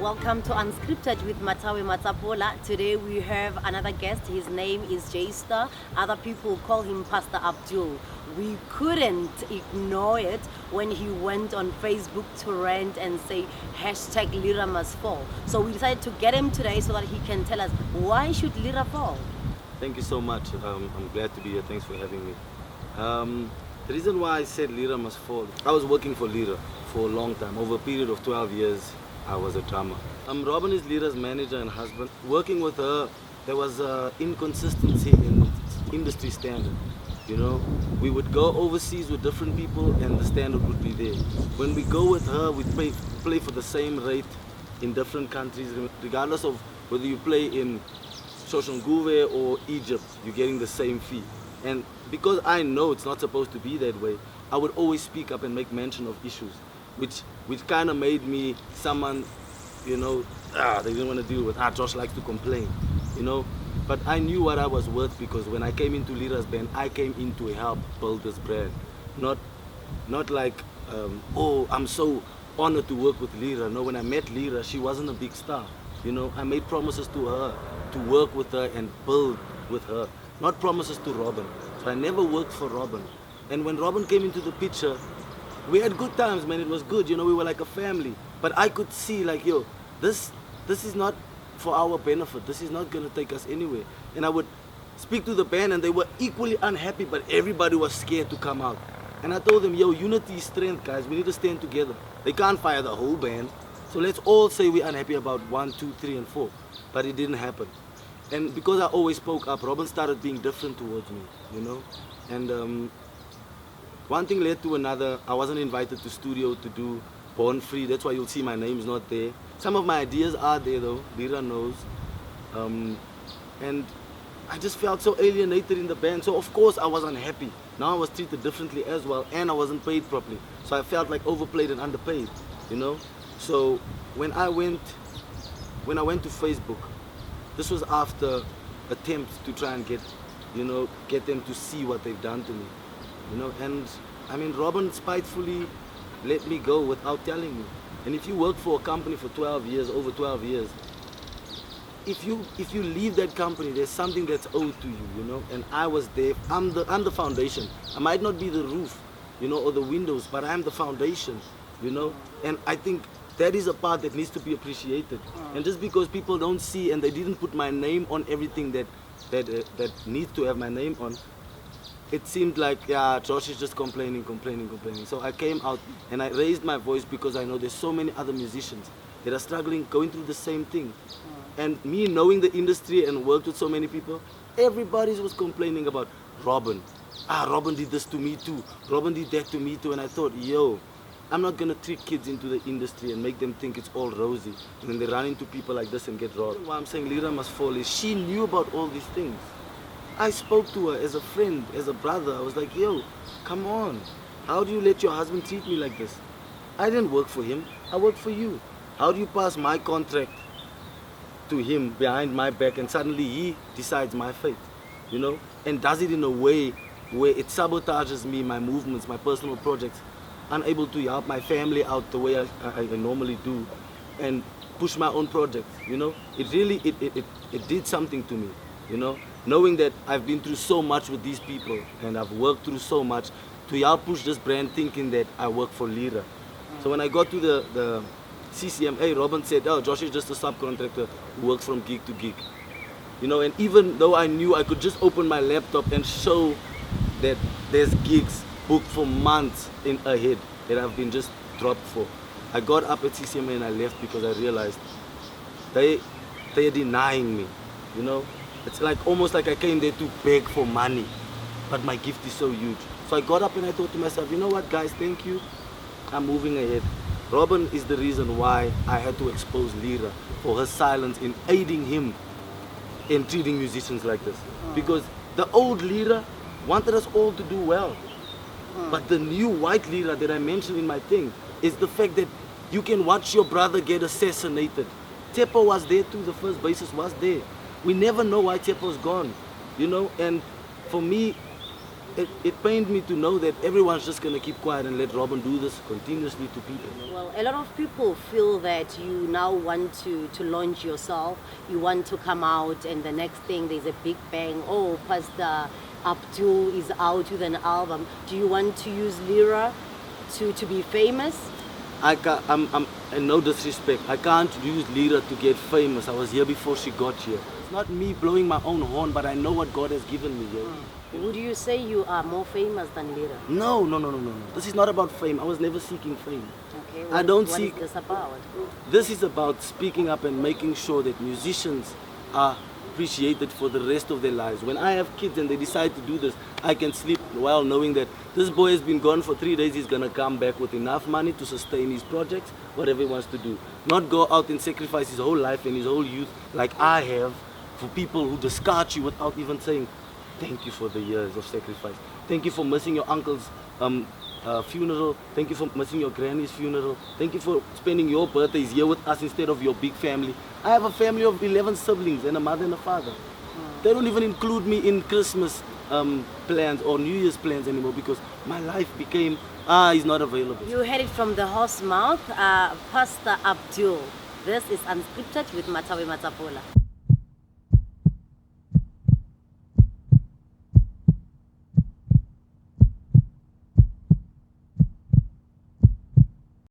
welcome to Unscripted with Matawe Matapola. Today we have another guest. His name is J-Star. Other people call him Pastor Abdul. We couldn't ignore it when he went on Facebook to rant and say hashtag Lira must fall. So we decided to get him today so that he can tell us why should Lira fall. Thank you so much. I'm glad to be here. Thanks for having me. The reason why I said Lira must fall, I was working for Lira for a long time. Over a period of 12 years, I was a drummer. Robin is Lira's manager and husband. Working with her, there was inconsistency in industry standard. You know, we would go overseas with different people and the standard would be there. When we go with her, we play for the same rate in different countries, regardless of whether you play in Soshanguve or Egypt, you're getting the same fee. And because I know it's not supposed to be that way, I would always speak up and make mention of issues, which kind of made me someone, you know, they didn't want to deal with, Josh likes to complain, you know. But I knew what I was worth because when I came into Lira's band, I came in to help build this brand. Not like, oh, I'm so honored to work with Lira. No, when I met Lira, she wasn't a big star. You know, I made promises to her to work with her and build with her, not promises to Robin. So I never worked for Robin. And when Robin came into the picture, we had good times, man. It was good. You know, we were like a family. But I could see, like, yo, this is not for our benefit. This is not going to take us anywhere. And I would speak to the band and they were equally unhappy, but everybody was scared to come out. And I told them, yo, unity is strength, guys. We need to stand together. They can't fire the whole band. So let's all say we're unhappy about 1, 2, 3, and 4. But it didn't happen. And because I always spoke up, Robin started being different towards me, you know. And one thing led to another. I wasn't invited to studio to do Born Free. That's why you'll see my name's not there. Some of my ideas are there though, Lira knows. And I just felt so alienated in the band. So of course I was unhappy. Now I was treated differently as well and I wasn't paid properly. So I felt like overplayed and underpaid, you know. So when I went to Facebook, this was after attempts to try and get them to see what they've done to me, you know. And I mean, Robin spitefully let me go without telling me. And if you work for a company for 12 years, over 12 years, if you leave that company, there's something that's owed to you, you know. And I was there. I'm the foundation. I might not be the roof, you know, or the windows, but I'm the foundation, you know. And I think that is a part that needs to be appreciated. And just because people don't see and they didn't put my name on everything that needs to have my name on, it seemed like, yeah, Josh is just complaining. So I came out and I raised my voice because I know there's so many other musicians that are struggling, going through the same thing. And me knowing the industry and worked with so many people, everybody was complaining about Robin. Robin did this to me too. Robin did that to me too. And I thought, yo, I'm not going to trick kids into the industry and make them think it's all rosy. And then they run into people like this and get robbed. Why I'm saying Lira must fall is she knew about all these things. I spoke to her as a friend, as a brother. I was like, yo, come on. How do you let your husband treat me like this? I didn't work for him. I worked for you. How do you pass my contract to him behind my back and suddenly he decides my fate, you know? And does it in a way where it sabotages me, my movements, my personal projects, unable to help my family out the way I normally do and push my own projects, you know? It really, it did something to me, you know? Knowing that I've been through so much with these people and I've worked through so much to help push this brand thinking that I work for Lira. So when I got to the CCMA, Robin said, oh, Josh is just a subcontractor who works from gig to gig. You know, and even though I knew I could just open my laptop and show that there's gigs booked for months in ahead that I've been just dropped for. I got up at CCMA and I left because I realized they are denying me, you know. It's like almost like I came there to beg for money, but my gift is so huge. So I got up and I thought to myself, you know what guys, thank you, I'm moving ahead. Robin is the reason why I had to expose Lira for her silence in aiding him in treating musicians like this. Because the old Lira wanted us all to do well. But the new white Lira that I mentioned in my thing is the fact that you can watch your brother get assassinated. Tepo was there too, the first bassist was there. We never know why Tepo's gone, you know. And for me, it pained me to know that everyone's just gonna keep quiet and let Robin do this continuously to people. Well, a lot of people feel that you now want to launch yourself. You want to come out, and the next thing there's a big bang. Oh, Pastor Abdul is out with an album. Do you want to use Lira to be famous? I'm and no disrespect, I can't use Lira to get famous. I was here before she got here. It's not me blowing my own horn, but I know what God has given me. Yo. Would you say you are more famous than Lira? No. This is not about fame. I was never seeking fame. Okay, I don't what seek. is this about? This is about speaking up and making sure that musicians are appreciated for the rest of their lives. When I have kids and they decide to do this, I can sleep well knowing that this boy has been gone for 3 days. He's gonna come back with enough money to sustain his projects, whatever he wants to do. Not go out and sacrifice his whole life and his whole youth like I have for people who discard you without even saying thank you for the years of sacrifice. Thank you for missing your uncle's funeral. Thank you for missing your granny's funeral. Thank you for spending your birthdays here with us instead of your big family. I have a family of 11 siblings and a mother and a father. They don't even include me in Christmas plans or New Year's plans anymore because my life became, he's not available. You heard it from the horse mouth, Pastor Abdul. This is Unscripted with Matawe Matsapola.